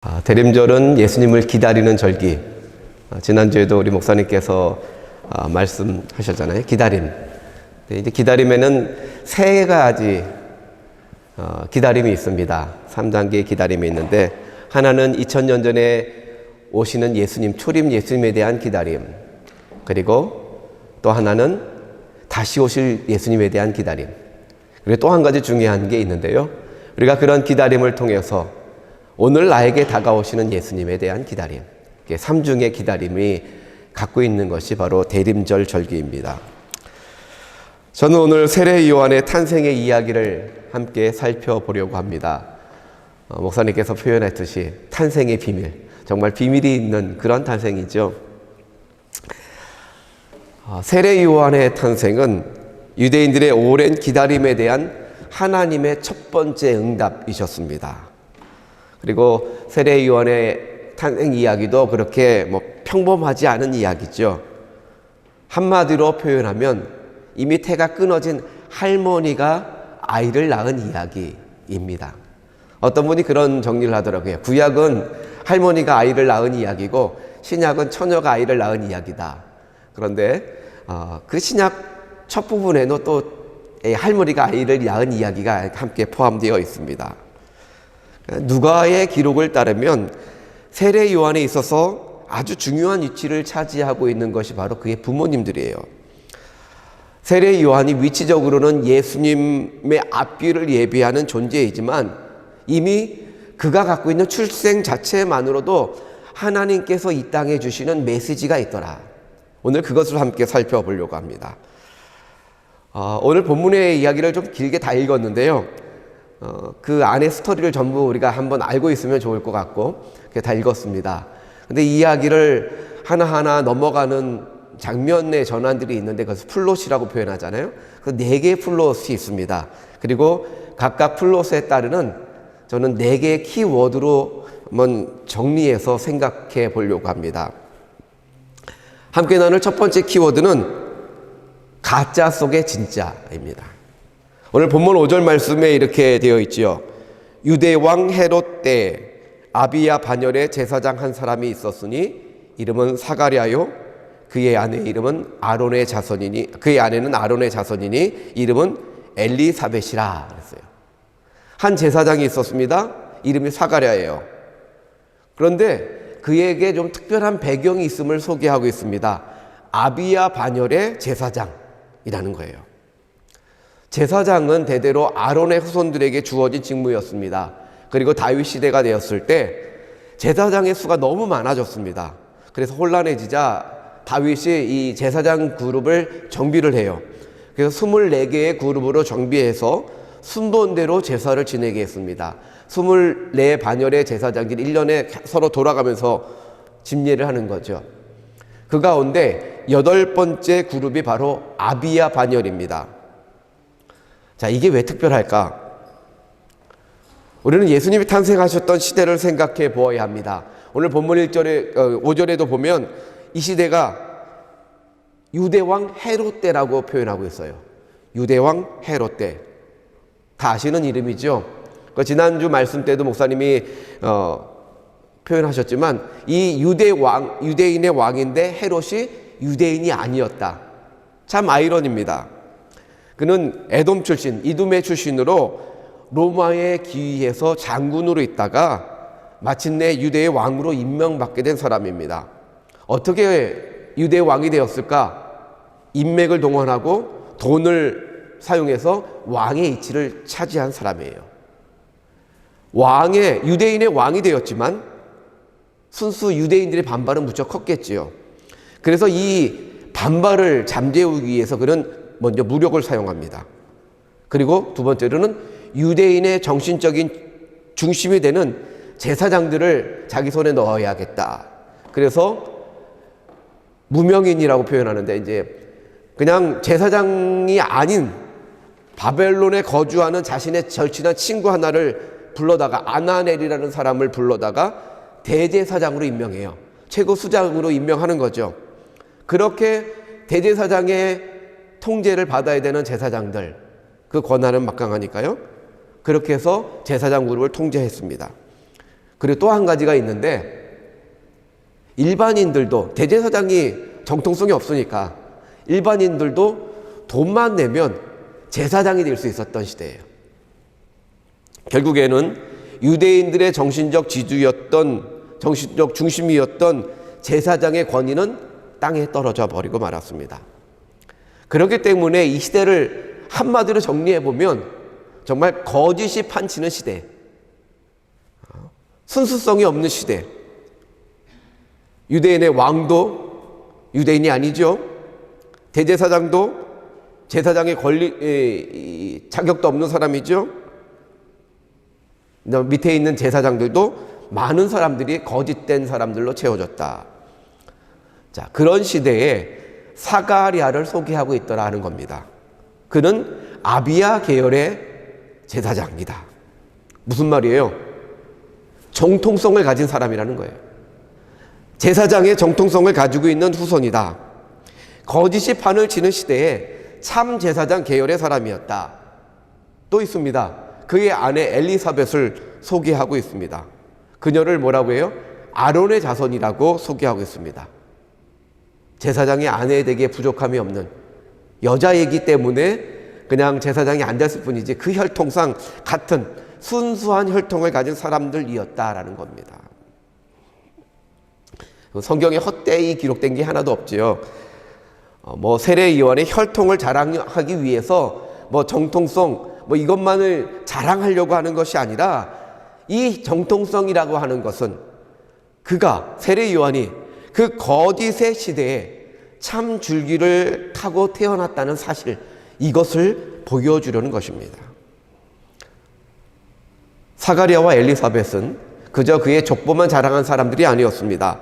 대림절은 예수님을 기다리는 절기. 지난주에도 우리 목사님께서 말씀하셨잖아요. 기다림. 이제 기다림에는 세 가지 기다림이 있습니다. 3단계의 기다림이 있는데, 하나는 2000년 전에 오시는 예수님, 초림 예수님에 대한 기다림. 그리고 또 하나는 다시 오실 예수님에 대한 기다림. 그리고 또 한 가지 중요한 게 있는데요. 우리가 그런 기다림을 통해서 오늘 나에게 다가오시는 예수님에 대한 기다림, 삼중의 기다림이 갖고 있는 것이 바로 대림절 절기입니다. 저는 오늘 세례 요한의 탄생의 이야기를 함께 살펴보려고 합니다. 목사님께서 표현했듯이 탄생의 비밀, 정말 비밀이 있는 그런 탄생이죠. 세례 요한의 탄생은 유대인들의 오랜 기다림에 대한 하나님의 첫 번째 응답이셨습니다. 그리고 세례 요한의 탄생 이야기도 그렇게 평범하지 않은 이야기죠. 한마디로 표현하면 이미 태가 끊어진 할머니가 아이를 낳은 이야기입니다. 어떤 분이 그런 정리를 하더라고요. 구약은 할머니가 아이를 낳은 이야기고 신약은 처녀가 아이를 낳은 이야기다. 그런데 그 신약 첫 부분에는 또 할머니가 아이를 낳은 이야기가 함께 포함되어 있습니다. 누가의 기록을 따르면 세례 요한에 있어서 아주 중요한 위치를 차지하고 있는 것이 바로 그의 부모님들이에요. 세례 요한이 위치적으로는 예수님의 앞뒤를 예비하는 존재이지만 이미 그가 갖고 있는 출생 자체만으로도 하나님께서 이 땅에 주시는 메시지가 있더라. 오늘 그것을 함께 살펴보려고 합니다. 오늘 본문의 이야기를 좀 길게 다 읽었는데요. 그 안에 스토리를 전부 우리가 한번 알고 있으면 좋을 것 같고 다 읽었습니다. 근데 이 이야기를 하나하나 넘어가는 장면의 전환들이 있는데 그것을 플롯이라고 표현하잖아요. 그 4개의 플롯이 있습니다. 그리고 각각 플롯에 따르는 저는 4개의 키워드로 한번 정리해서 생각해 보려고 합니다. 함께 나눌 첫 번째 키워드는 가짜 속의 진짜입니다. 오늘 본문 5절 말씀에 이렇게 되어 있지요. 유대왕 헤롯 때 아비야 반열에 제사장 한 사람이 있었으니 이름은 사가랴요 그의 아내 이름은 아론의 자손이니 그의 아내는 아론의 자손이니 이름은 엘리사벳이라 그랬어요. 한 제사장이 있었습니다. 이름이 사가랴예요. 그런데 그에게 좀 특별한 배경이 있음을 소개하고 있습니다. 아비야 반열의 제사장이라는 거예요. 제사장은 대대로 아론의 후손들에게 주어진 직무였습니다. 그리고 다윗 시대가 되었을 때 제사장의 수가 너무 많아졌습니다. 그래서 혼란해지자 다윗이 이 제사장 그룹을 정비를 해요. 그래서 24개의 그룹으로 정비해서 순번대로 제사를 지내게 했습니다. 24 반열의 제사장들이 1년에 서로 돌아가면서 집례를 하는 거죠. 그 가운데 8번째 그룹이 바로 아비야 반열입니다. 자, 이게 왜 특별할까? 우리는 예수님이 탄생하셨던 시대를 생각해 보아야 합니다. 오늘 본문 5절에도 보면 이 시대가 유대왕 헤롯 때라고 표현하고 있어요. 유대왕 헤롯 때. 다 아시는 이름이죠. 지난주 말씀 때도 목사님이 표현하셨지만 이 유대인의 왕인데 헤롯이 유대인이 아니었다. 참 아이러니입니다. 그는 에돔 출신, 이두메 출신으로 로마에 기위해서 장군으로 있다가 마침내 유대의 왕으로 임명받게 된 사람입니다. 어떻게 유대의 왕이 되었을까? 인맥을 동원하고 돈을 사용해서 왕의 위치를 차지한 사람이에요. 유대인의 왕이 되었지만 순수 유대인들의 반발은 무척 컸겠지요. 그래서 이 반발을 잠재우기 위해서 그는 먼저 무력을 사용합니다. 그리고 두 번째로는 유대인의 정신적인 중심이 되는 제사장들을 자기 손에 넣어야겠다. 그래서 무명인이라고 표현하는데 이제 그냥 제사장이 아닌 바벨론에 거주하는 자신의 절친한 친구 하나를 불러다가 아나넬이라는 사람을 불러다가 대제사장으로 임명해요. 최고 수장으로 임명하는 거죠. 그렇게 대제사장의 통제를 받아야 되는 제사장들, 그 권한은 막강하니까요. 그렇게 해서 제사장 그룹을 통제했습니다. 그리고 또 한 가지가 있는데, 일반인들도, 대제사장이 정통성이 없으니까 일반인들도 돈만 내면 제사장이 될 수 있었던 시대예요. 결국에는 유대인들의 정신적 중심이었던 제사장의 권위는 땅에 떨어져 버리고 말았습니다. 그렇기 때문에 이 시대를 한마디로 정리해 보면 정말 거짓이 판치는 시대, 순수성이 없는 시대. 유대인의 왕도 유대인이 아니죠. 대제사장도 제사장의 자격도 없는 사람이죠. 밑에 있는 제사장들도 많은 사람들이 거짓된 사람들로 채워졌다. 자, 그런 시대에 사가랴를 소개하고 있더라는 겁니다. 그는 아비야 계열의 제사장이다. 무슨 말이에요? 정통성을 가진 사람이라는 거예요. 제사장의 정통성을 가지고 있는 후손이다. 거짓이 판을 치는 시대에 참 제사장 계열의 사람이었다. 또 있습니다. 그의 아내 엘리사벳을 소개하고 있습니다. 그녀를 뭐라고 해요? 아론의 자손이라고 소개하고 있습니다. 제사장의 아내에 대기에 부족함이 없는 여자이기 때문에 그냥 제사장이 안 됐을 뿐이지 그 혈통상 같은 순수한 혈통을 가진 사람들이었다라는 겁니다. 성경에 헛되이 기록된 게 하나도 없지요. 세례요한의 혈통을 자랑하기 위해서 정통성 이것만을 자랑하려고 하는 것이 아니라 이 정통성이라고 하는 것은 그가 세례요한이 그 거짓의 시대에 참 줄기를 타고 태어났다는 사실, 이것을 보여주려는 것입니다. 사가랴와 엘리사벳은 그저 그의 족보만 자랑한 사람들이 아니었습니다.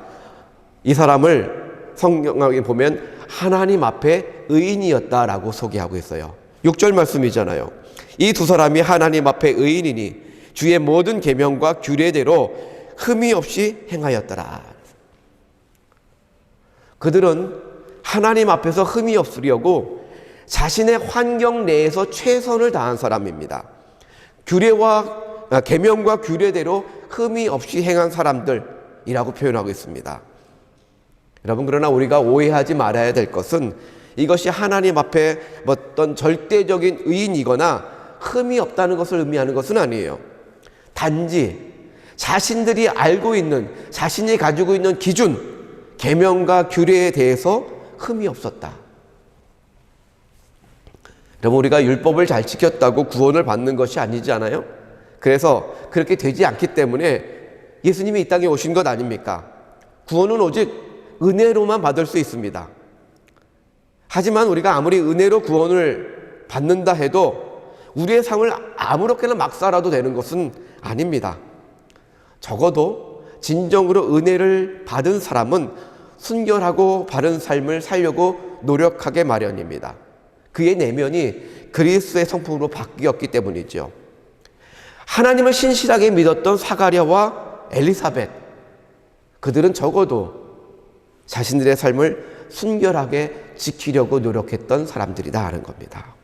이 사람을 성경에 보면 하나님 앞에 의인이었다라고 소개하고 있어요. 6절 말씀이잖아요. 이 두 사람이 하나님 앞에 의인이니 주의 모든 계명과 규례대로 흠이 없이 행하였더라. 그들은 하나님 앞에서 흠이 없으려고 자신의 환경 내에서 최선을 다한 사람입니다. 계명과 규례대로 흠이 없이 행한 사람들이라고 표현하고 있습니다. 여러분, 그러나 우리가 오해하지 말아야 될 것은 이것이 하나님 앞에 어떤 절대적인 의인이거나 흠이 없다는 것을 의미하는 것은 아니에요. 단지 자신들이 알고 있는, 자신이 가지고 있는 기준, 계명과 규례에 대해서 흠이 없었다. 여러분, 우리가 율법을 잘 지켰다고 구원을 받는 것이 아니지 않아요? 그래서 그렇게 되지 않기 때문에 예수님이 이 땅에 오신 것 아닙니까? 구원은 오직 은혜로만 받을 수 있습니다. 하지만 우리가 아무리 은혜로 구원을 받는다 해도 우리의 삶을 아무렇게나 막 살아도 되는 것은 아닙니다. 적어도 진정으로 은혜를 받은 사람은 순결하고 바른 삶을 살려고 노력하게 마련입니다. 그의 내면이 그리스도의 성품으로 바뀌었기 때문이죠. 하나님을 신실하게 믿었던 사가랴와 엘리사벳, 그들은 적어도 자신들의 삶을 순결하게 지키려고 노력했던 사람들이다 하는 겁니다.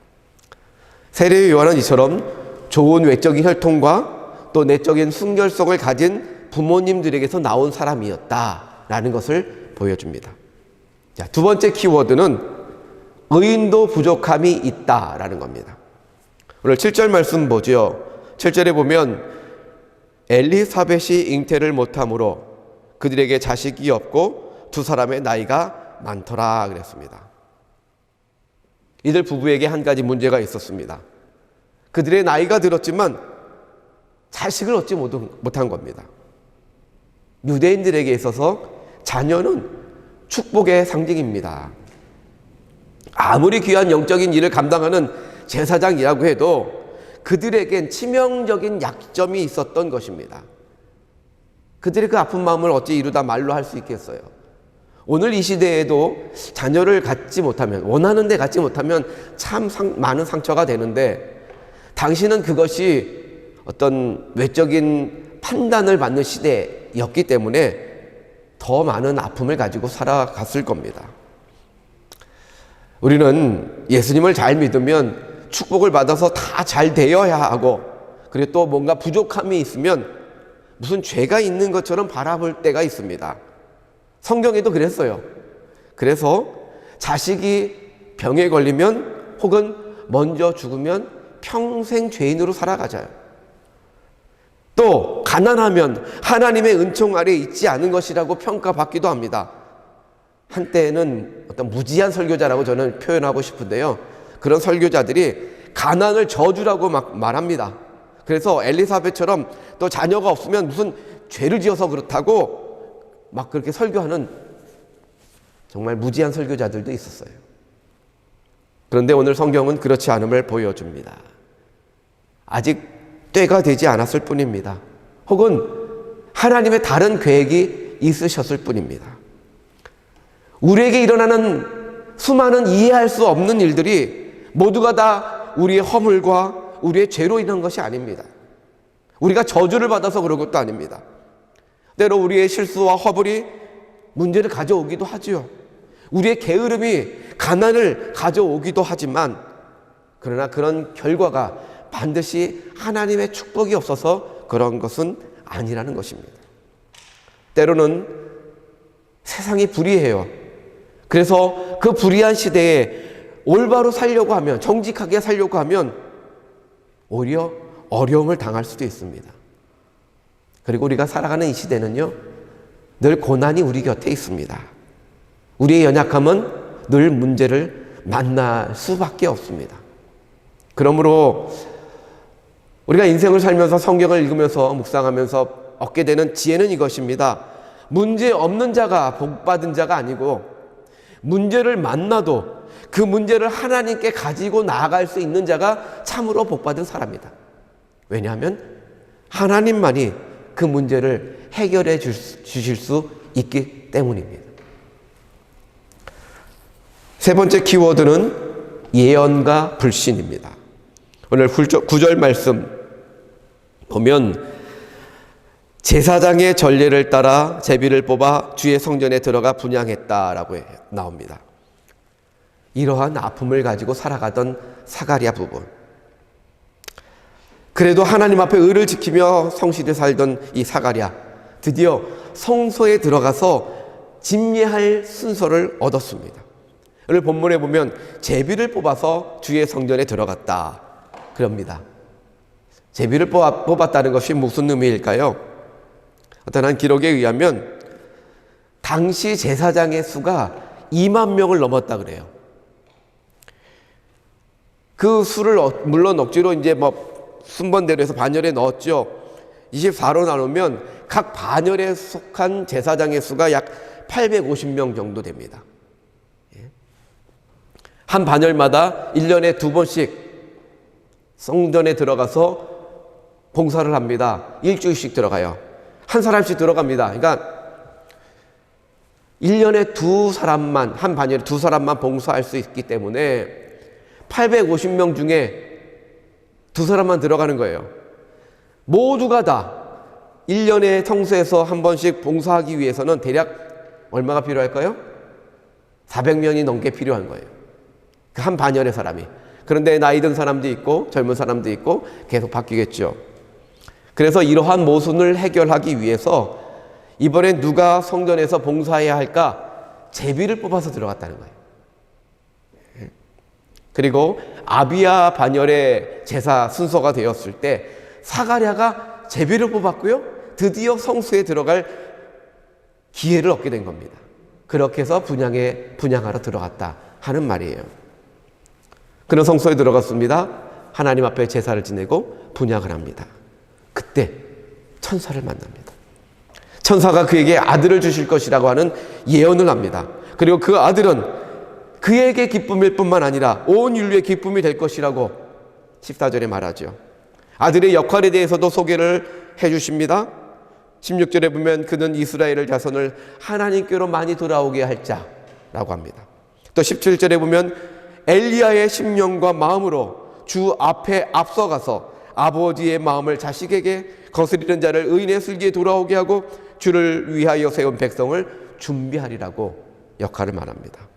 세례 요한은 이처럼 좋은 외적인 혈통과 또 내적인 순결성을 가진 부모님들에게서 나온 사람이었다라는 것을 보여줍니다. 자, 두 번째 키워드는 의인도 부족함이 있다라는 겁니다. 오늘 7절 말씀 보죠. 7절에 보면 엘리사벳이 잉태를 못함으로 그들에게 자식이 없고 두 사람의 나이가 많더라 그랬습니다. 이들 부부에게 한 가지 문제가 있었습니다. 그들의 나이가 들었지만 자식을 얻지 못한 겁니다. 유대인들에게 있어서 자녀는 축복의 상징입니다. 아무리 귀한 영적인 일을 감당하는 제사장이라고 해도 그들에겐 치명적인 약점이 있었던 것입니다. 그들의 그 아픈 마음을 어찌 이루다 말로 할 수 있겠어요? 오늘 이 시대에도 자녀를 갖지 못하면, 원하는 데 갖지 못하면 참 많은 상처가 되는데, 당신은 그것이 어떤 외적인 판단을 받는 시대였기 때문에 더 많은 아픔을 가지고 살아갔을 겁니다. 우리는 예수님을 잘 믿으면 축복을 받아서 다 잘 되어야 하고, 그리고 또 뭔가 부족함이 있으면 무슨 죄가 있는 것처럼 바라볼 때가 있습니다. 성경에도 그랬어요. 그래서 자식이 병에 걸리면 혹은 먼저 죽으면 평생 죄인으로 살아가자요. 또 가난하면 하나님의 은총 아래 있지 않은 것이라고 평가받기도 합니다. 한때는 어떤 무지한 설교자라고 저는 표현하고 싶은데요. 그런 설교자들이 가난을 저주라고 막 말합니다. 그래서 엘리사벳처럼 또 자녀가 없으면 무슨 죄를 지어서 그렇다고 막 그렇게 설교하는 정말 무지한 설교자들도 있었어요. 그런데 오늘 성경은 그렇지 않음을 보여줍니다. 아직 때가 되지 않았을 뿐입니다. 혹은 하나님의 다른 계획이 있으셨을 뿐입니다. 우리에게 일어나는 수많은 이해할 수 없는 일들이 모두가 다 우리의 허물과 우리의 죄로 인한 것이 아닙니다. 우리가 저주를 받아서 그런 것도 아닙니다. 때로 우리의 실수와 허물이 문제를 가져오기도 하지요. 우리의 게으름이 가난을 가져오기도 하지만 그러나 그런 결과가 반드시 하나님의 축복이 없어서 그런 것은 아니라는 것입니다. 때로는 세상이 불의해요. 그래서 그 불의한 시대에 올바로 살려고 하면, 정직하게 살려고 하면 오히려 어려움을 당할 수도 있습니다. 그리고 우리가 살아가는 이 시대는요, 늘 고난이 우리 곁에 있습니다. 우리의 연약함은 늘 문제를 만날 수밖에 없습니다. 그러므로 우리가 인생을 살면서 성경을 읽으면서 묵상하면서 얻게 되는 지혜는 이것입니다. 문제 없는 자가 복 받은 자가 아니고 문제를 만나도 그 문제를 하나님께 가지고 나아갈 수 있는 자가 참으로 복 받은 사람이다. 왜냐하면 하나님만이 그 문제를 해결해 주실 수 있기 때문입니다. 세 번째 키워드는 예언과 불신입니다. 오늘 9절 말씀 보면 제사장의 전례를 따라 제비를 뽑아 주의 성전에 들어가 분향했다라고 나옵니다. 이러한 아픔을 가지고 살아가던 사가랴 부부. 그래도 하나님 앞에 의를 지키며 성실히 살던 이 사가랴, 드디어 성소에 들어가서 진미할 순서를 얻었습니다. 오늘 본문에 보면 제비를 뽑아서 주의 성전에 들어갔다 그럽니다. 제비를 뽑았다는 것이 무슨 의미일까요? 어떤 한 기록에 의하면 당시 제사장의 수가 2만 명을 넘었다 그래요. 그 수를 물론 억지로 이제 순번대로 해서 반열에 넣었죠. 24로 나누면 각 반열에 속한 제사장의 수가 약 850명 정도 됩니다. 한 반열마다 1년에 2번씩 성전에 들어가서 봉사를 합니다. 일주일씩 들어가요. 한 사람씩 들어갑니다. 그러니까 1년에 한 반열에 2사람만 봉사할 수 있기 때문에 850명 중에 2사람만 들어가는 거예요. 모두가 다 1년에 성소에서 한 번씩 봉사하기 위해서는 대략 얼마가 필요할까요? 400명이 넘게 필요한 거예요. 그 한 반열의 사람이. 그런데 나이 든 사람도 있고 젊은 사람도 있고 계속 바뀌겠죠. 그래서 이러한 모순을 해결하기 위해서 이번엔 누가 성전에서 봉사해야 할까? 제비를 뽑아서 들어갔다는 거예요. 그리고 아비야 반열의 제사 순서가 되었을 때 사가랴가 제비를 뽑았고요. 드디어 성소에 들어갈 기회를 얻게 된 겁니다. 그렇게 해서 분향하러 들어갔다 하는 말이에요. 그는 성소에 들어갔습니다. 하나님 앞에 제사를 지내고 분향을 합니다. 그때 천사를 만납니다. 천사가 그에게 아들을 주실 것이라고 하는 예언을 합니다. 그리고 그 아들은 그에게 기쁨일 뿐만 아니라 온 인류의 기쁨이 될 것이라고 14절에 말하죠. 아들의 역할에 대해서도 소개를 해주십니다. 16절에 보면 그는 이스라엘 자손을 하나님께로 많이 돌아오게 할 자라고 합니다. 또 17절에 보면 엘리야의 심령과 마음으로 주 앞에 앞서가서 아버지의 마음을 자식에게 거스리는 자를 의인의 슬기에 돌아오게 하고 주를 위하여 세운 백성을 준비하리라고 역할을 말합니다.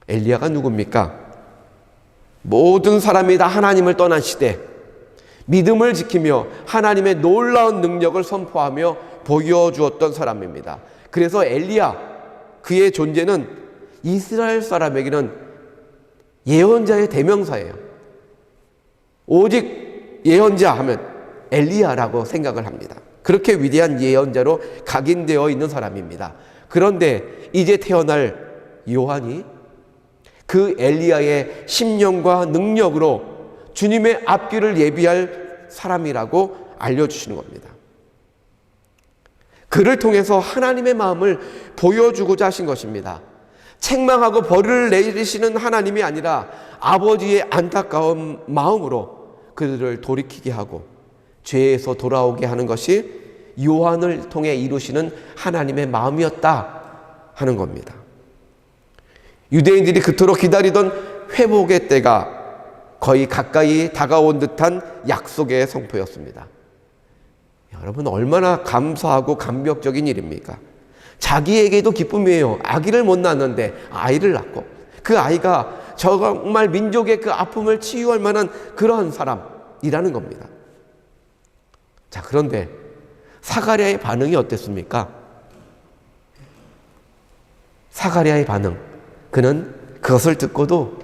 엘리야가 누굽니까? 모든 사람이 다 하나님을 떠난 시대, 믿음을 지키며 하나님의 놀라운 능력을 선포하며 보여주었던 사람입니다. 그래서 엘리야, 그의 존재는 이스라엘 사람에게는 예언자의 대명사예요. 오직 예언자 하면 엘리야라고 생각을 합니다. 그렇게 위대한 예언자로 각인되어 있는 사람입니다. 그런데 이제 태어날 요한이 그 엘리야의 심령과 능력으로 주님의 앞길을 예비할 사람이라고 알려주시는 겁니다. 그를 통해서 하나님의 마음을 보여주고자 하신 것입니다. 책망하고 벌을 내리시는 하나님이 아니라 아버지의 안타까운 마음으로 그들을 돌이키게 하고 죄에서 돌아오게 하는 것이 요한을 통해 이루시는 하나님의 마음이었다 하는 겁니다. 유대인들이 그토록 기다리던 회복의 때가 거의 가까이 다가온 듯한 약속의 선포였습니다. 여러분, 얼마나 감사하고 감격적인 일입니까? 자기에게도 기쁨이에요. 아기를 못 낳았는데 아이를 낳고 그 아이가 정말 민족의 그 아픔을 치유할 만한 그러한 사람이라는 겁니다. 자, 그런데 사가랴의 반응이 어땠습니까? 사가랴의 반응, 그는 그것을 듣고도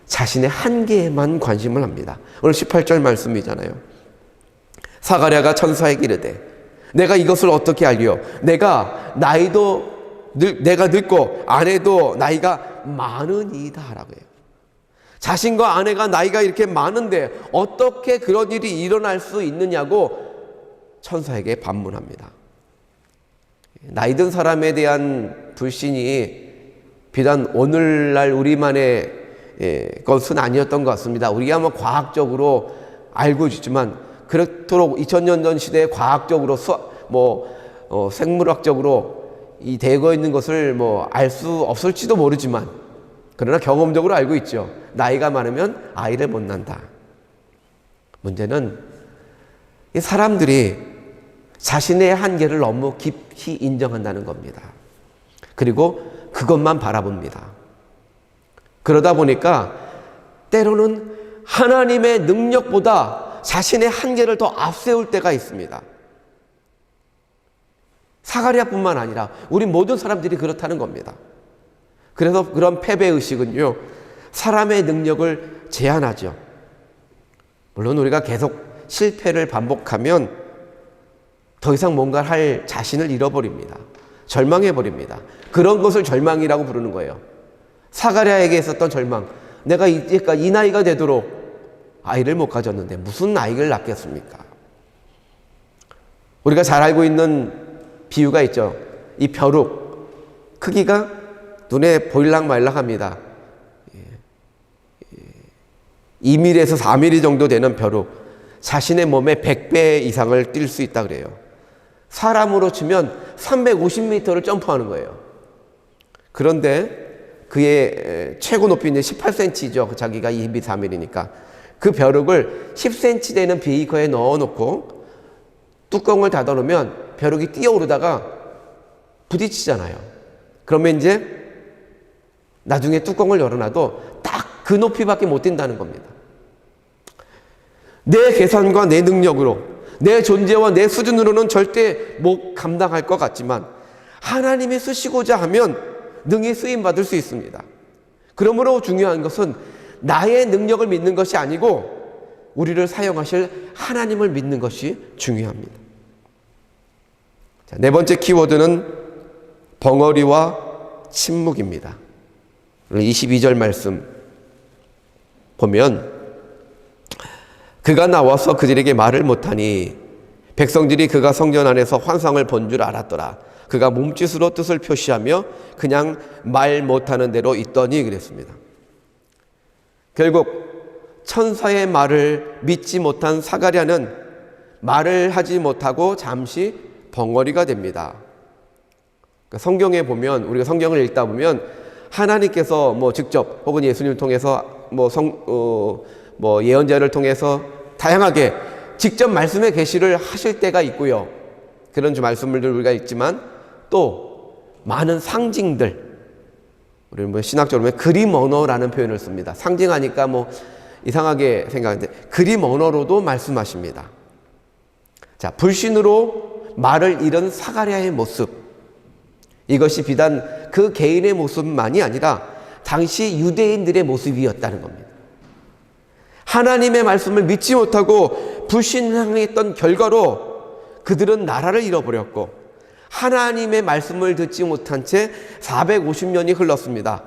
자신의 한계에만 관심을 합니다. 오늘 18절 말씀이잖아요. 사가랴가 천사에게 이르되 내가 이것을 어떻게 알리요? 내가 늙고 아내도 나이가 많으니이다 라고 해요. 자신과 아내가 나이가 이렇게 많은데 어떻게 그런 일이 일어날 수 있느냐고 천사에게 반문합니다. 나이 든 사람에 대한 불신이 비단 오늘날 우리만의 것은 아니었던 것 같습니다. 우리가 뭐 과학적으로 알고 있지만 그렇도록 2000년 전 시대에 과학적으로 생물학적으로 이 되고 있는 것을 알 수 없을지도 모르지만 그러나 경험적으로 알고 있죠. 나이가 많으면 아이를 못 낳는다. 문제는 이 사람들이 자신의 한계를 너무 깊이 인정한다는 겁니다. 그리고 그것만 바라봅니다. 그러다 보니까 때로는 하나님의 능력보다 자신의 한계를 더 앞세울 때가 있습니다. 사가랴뿐만 아니라 우리 모든 사람들이 그렇다는 겁니다. 그래서 그런 패배의식은요, 사람의 능력을 제한하죠. 물론 우리가 계속 실패를 반복하면 더 이상 뭔가를 할 자신을 잃어버립니다. 절망해버립니다. 그런 것을 절망이라고 부르는 거예요. 사가랴에게 있었던 절망, 내가 이제까지 이 나이가 되도록 아이를 못 가졌는데 무슨 아이를 낳겠습니까? 우리가 잘 알고 있는 비유가 있죠. 이 벼룩 크기가 눈에 보일락말락합니다. 2mm에서 4mm 정도 되는 벼룩, 자신의 몸의 100배 이상을 뛸 수 있다 그래요. 사람으로 치면 350m를 점프하는 거예요. 그런데 그의 최고 높이는 18cm죠. 자기가 24mm니까. 그 벼룩을 10cm 되는 비거에 넣어놓고 뚜껑을 닫아놓으면 벼룩이 뛰어오르다가 부딪히잖아요. 그러면 이제 나중에 뚜껑을 열어놔도 딱 그 높이밖에 못 뛴다는 겁니다. 내 계산과 내 능력으로, 내 존재와 내 수준으로는 절대 못 감당할 것 같지만 하나님이 쓰시고자 하면 능히 쓰임받을 수 있습니다. 그러므로 중요한 것은 나의 능력을 믿는 것이 아니고 우리를 사용하실 하나님을 믿는 것이 중요합니다. 자, 네 번째 키워드는 벙어리와 침묵입니다. 22절 말씀 보면 그가 나와서 그들에게 말을 못하니 백성들이 그가 성전 안에서 환상을 본 줄 알았더라. 그가 몸짓으로 뜻을 표시하며 그냥 말 못하는 대로 있더니 그랬습니다. 결국 천사의 말을 믿지 못한 사가랴는 말을 하지 못하고 잠시 벙어리가 됩니다. 성경에 보면, 우리가 성경을 읽다 보면 하나님께서 직접 혹은 예수님을 통해서 예언자를 통해서 다양하게 직접 말씀의 계시를 하실 때가 있고요. 그런 말씀을 우리가 읽지만 또 많은 상징들, 우리는 신학적으로 그림 언어라는 표현을 씁니다. 상징하니까 이상하게 생각하는데 그림 언어로도 말씀하십니다. 자, 불신으로 말을 잃은 사가랴의 모습, 이것이 비단 그 개인의 모습만이 아니라 당시 유대인들의 모습이었다는 겁니다. 하나님의 말씀을 믿지 못하고 불신앙했던 결과로 그들은 나라를 잃어버렸고 하나님의 말씀을 듣지 못한 채 450년이 흘렀습니다.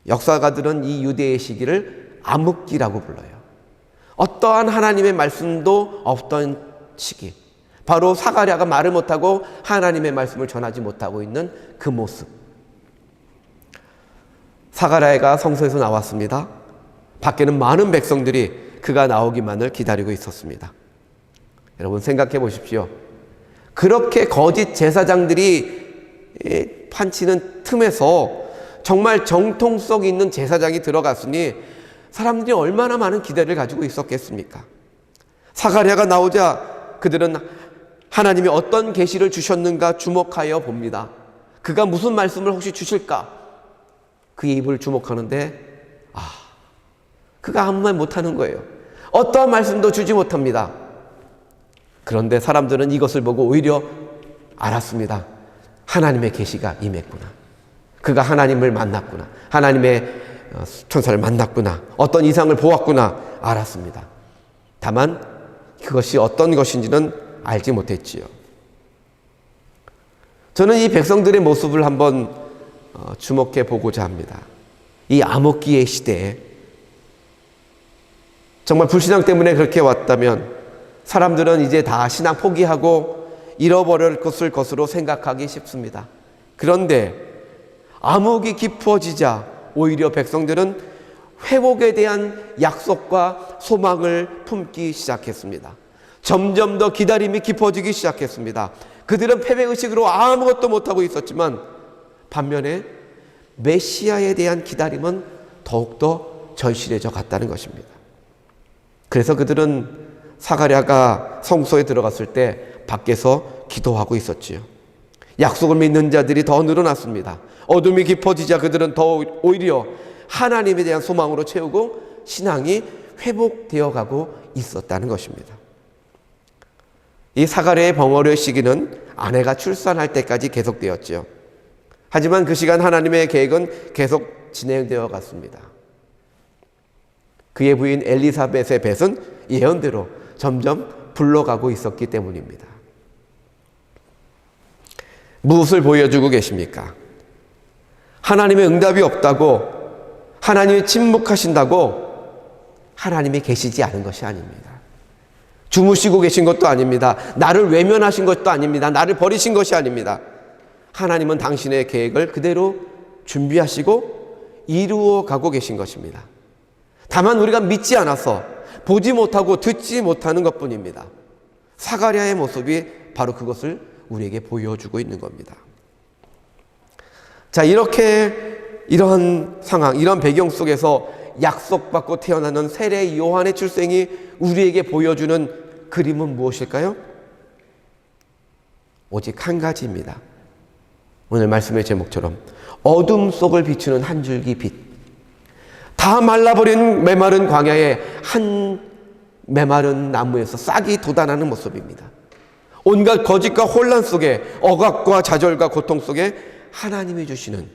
역사가들은 이 유대의 시기를 암흑기라고 불러요. 어떠한 하나님의 말씀도 없던 시기, 바로 사가랴가 말을 못하고 하나님의 말씀을 전하지 못하고 있는 그 모습. 사가랴가 성소에서 나왔습니다. 밖에는 많은 백성들이 그가 나오기만을 기다리고 있었습니다. 여러분 생각해 보십시오. 그렇게 거짓 제사장들이 판치는 틈에서 정말 정통성 있는 제사장이 들어갔으니 사람들이 얼마나 많은 기대를 가지고 있었겠습니까? 사가랴가 나오자 그들은 하나님이 어떤 계시를 주셨는가 주목하여 봅니다. 그가 무슨 말씀을 혹시 주실까? 그의 입을 주목하는데 그가 아무 말 못하는 거예요. 어떠한 말씀도 주지 못합니다. 그런데 사람들은 이것을 보고 오히려 알았습니다. 하나님의 계시가 임했구나. 그가 하나님을 만났구나. 하나님의 천사를 만났구나. 어떤 이상을 보았구나. 알았습니다. 다만 그것이 어떤 것인지는 알지 못했지요. 저는 이 백성들의 모습을 한번 주목해 보고자 합니다. 이 암흑기의 시대에 정말 불신앙 때문에 그렇게 왔다면 사람들은 이제 다 신앙 포기하고 잃어버릴 것으로 생각하기 쉽습니다. 그런데 암흑이 깊어지자 오히려 백성들은 회복에 대한 약속과 소망을 품기 시작했습니다. 점점 더 기다림이 깊어지기 시작했습니다. 그들은 패배의식으로 아무것도 못하고 있었지만 반면에 메시아에 대한 기다림은 더욱더 절실해져 갔다는 것입니다. 그래서 그들은 사가랴가 성소에 들어갔을 때 밖에서 기도하고 있었지요. 약속을 믿는 자들이 더 늘어났습니다. 어둠이 깊어지자 그들은 더 오히려 하나님에 대한 소망으로 채우고 신앙이 회복되어 가고 있었다는 것입니다. 이 사가랴의 벙어리의 시기는 아내가 출산할 때까지 계속되었지요. 하지만 그 시간 하나님의 계획은 계속 진행되어 갔습니다. 그의 부인 엘리사벳의 뱃은 예언대로 점점 불러가고 있었기 때문입니다. 무엇을 보여주고 계십니까? 하나님의 응답이 없다고, 하나님이 침묵하신다고 하나님이 계시지 않은 것이 아닙니다. 주무시고 계신 것도 아닙니다. 나를 외면하신 것도 아닙니다. 나를 버리신 것이 아닙니다. 하나님은 당신의 계획을 그대로 준비하시고 이루어 가고 계신 것입니다. 다만 우리가 믿지 않아서 보지 못하고 듣지 못하는 것뿐입니다. 사가랴의 모습이 바로 그것을 우리에게 보여주고 있는 겁니다. 자, 이러한 상황, 이런 배경 속에서 약속받고 태어나는 세례 요한의 출생이 우리에게 보여주는 그림은 무엇일까요? 오직 한 가지입니다. 오늘 말씀의 제목처럼 어둠 속을 비추는 한 줄기 빛. 다 말라버린 메마른 광야에 한 메마른 나무에서 싹이 돋아나는 모습입니다. 온갖 거짓과 혼란 속에, 억압과 좌절과 고통 속에 하나님이 주시는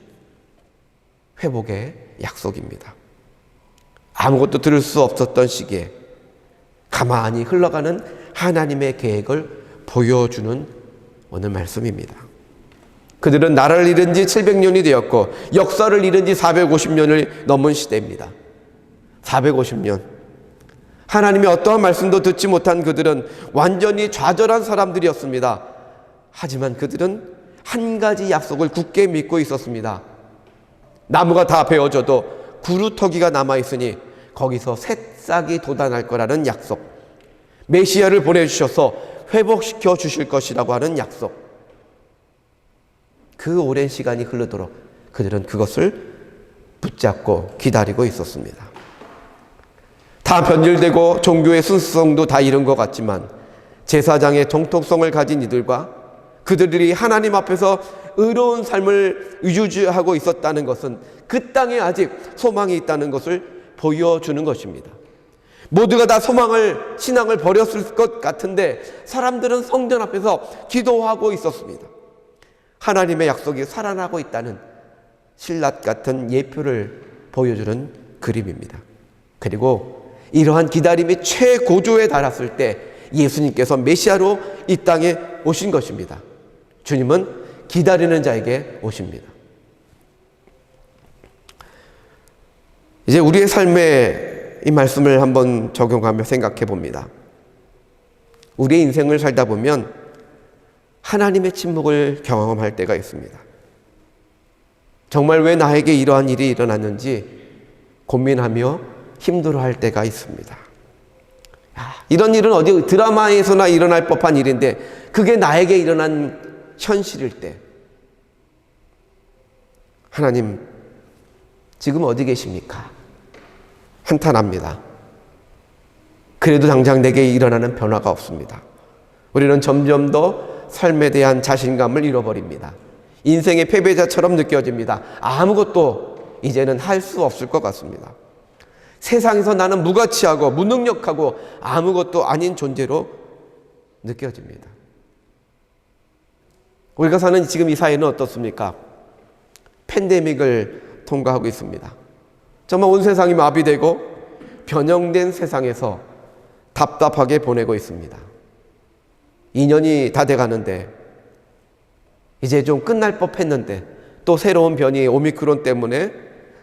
회복의 약속입니다. 아무것도 들을 수 없었던 시기에 가만히 흘러가는 하나님의 계획을 보여주는 오늘 말씀입니다. 그들은 나라를 잃은 지 700년이 되었고 역사를 잃은 지 450년을 넘은 시대입니다. 450년. 하나님의 어떠한 말씀도 듣지 못한 그들은 완전히 좌절한 사람들이었습니다. 하지만 그들은 한 가지 약속을 굳게 믿고 있었습니다. 나무가 다 베어져도 구루터기가 남아있으니 거기서 새싹이 돋아날 거라는 약속. 메시아를 보내주셔서 회복시켜 주실 것이라고 하는 약속. 그 오랜 시간이 흐르도록 그들은 그것을 붙잡고 기다리고 있었습니다. 다 변질되고 종교의 순수성도 다 잃은 것 같지만 제사장의 정통성을 가진 이들과 그들이 하나님 앞에서 의로운 삶을 유지하고 있었다는 것은 그 땅에 아직 소망이 있다는 것을 보여주는 것입니다. 모두가 다 신앙을 버렸을 것 같은데 사람들은 성전 앞에서 기도하고 있었습니다. 하나님의 약속이 살아나고 있다는 신라 같은 예표를 보여주는 그림입니다. 그리고 이러한 기다림이 최고조에 달했을 때 예수님께서 메시아로 이 땅에 오신 것입니다. 주님은 기다리는 자에게 오십니다. 이제 우리의 삶에 이 말씀을 한번 적용하며 생각해 봅니다. 우리의 인생을 살다 보면 하나님의 침묵을 경험할 때가 있습니다. 정말 왜 나에게 이러한 일이 일어났는지 고민하며 힘들어할 때가 있습니다. 이런 일은 어디 드라마에서나 일어날 법한 일인데 그게 나에게 일어난 현실일 때 하나님 지금 어디 계십니까? 한탄합니다. 그래도 당장 내게 일어나는 변화가 없습니다. 우리는 점점 더 삶에 대한 자신감을 잃어버립니다. 인생의 패배자처럼 느껴집니다. 아무것도 이제는 할 수 없을 것 같습니다. 세상에서 나는 무가치하고 무능력하고 아무것도 아닌 존재로 느껴집니다. 우리가 사는 지금 이 사회는 어떻습니까? 팬데믹을 통과하고 있습니다. 정말 온 세상이 마비되고 변형된 세상에서 답답하게 보내고 있습니다. 2년이 다 돼가는데 이제 좀 끝날 법했는데 또 새로운 변이 오미크론 때문에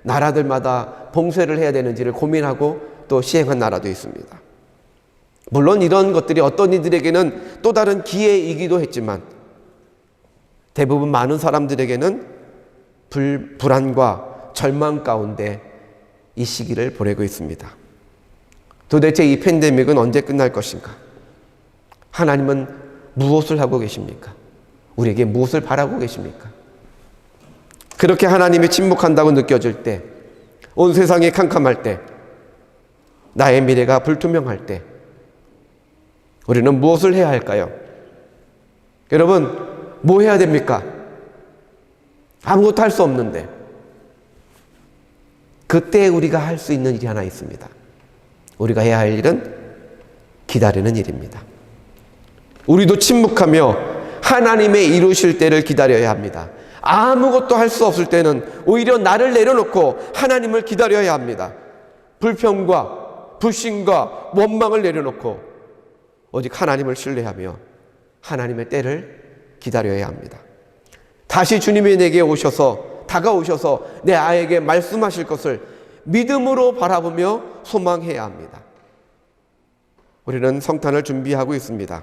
나라들마다 봉쇄를 해야 되는지를 고민하고 또 시행한 나라도 있습니다. 물론 이런 것들이 어떤 이들에게는 또 다른 기회이기도 했지만 대부분 많은 사람들에게는 불안과 절망 가운데 이 시기를 보내고 있습니다. 도대체 이 팬데믹은 언제 끝날 것인가? 하나님은 무엇을 하고 계십니까? 우리에게 무엇을 바라고 계십니까? 그렇게 하나님이 침묵한다고 느껴질 때, 온 세상이 캄캄할 때, 나의 미래가 불투명할 때 우리는 무엇을 해야 할까요? 여러분, 뭐 해야 됩니까? 아무것도 할 수 없는데 그때 우리가 할 수 있는 일이 하나 있습니다. 우리가 해야 할 일은 기다리는 일입니다. 우리도 침묵하며 하나님의 이루실 때를 기다려야 합니다. 아무것도 할 수 없을 때는 오히려 나를 내려놓고 하나님을 기다려야 합니다. 불평과 불신과 원망을 내려놓고 오직 하나님을 신뢰하며 하나님의 때를 기다려야 합니다. 다시 주님이 내게 오셔서 다가오셔서 내 아이에게 말씀하실 것을 믿음으로 바라보며 소망해야 합니다. 우리는 성탄을 준비하고 있습니다.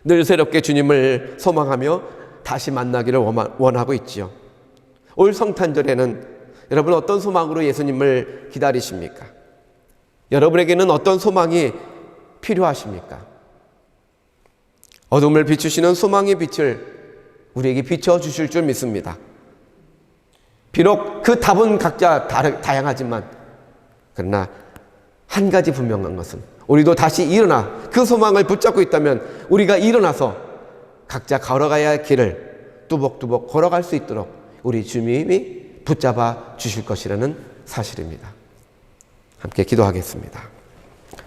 늘 새롭게 주님을 소망하며 다시 만나기를 원하고 있지요. 올 성탄절에는 여러분 어떤 소망으로 예수님을 기다리십니까? 여러분에게는 어떤 소망이 필요하십니까? 어둠을 비추시는 소망의 빛을 우리에게 비춰주실 줄 믿습니다. 비록 그 답은 각자 다양하지만 그러나 한 가지 분명한 것은 우리도 다시 일어나 그 소망을 붙잡고 있다면 우리가 일어나서 각자 걸어가야 할 길을 뚜벅뚜벅 걸어갈 수 있도록 우리 주님이 붙잡아 주실 것이라는 사실입니다. 함께 기도하겠습니다.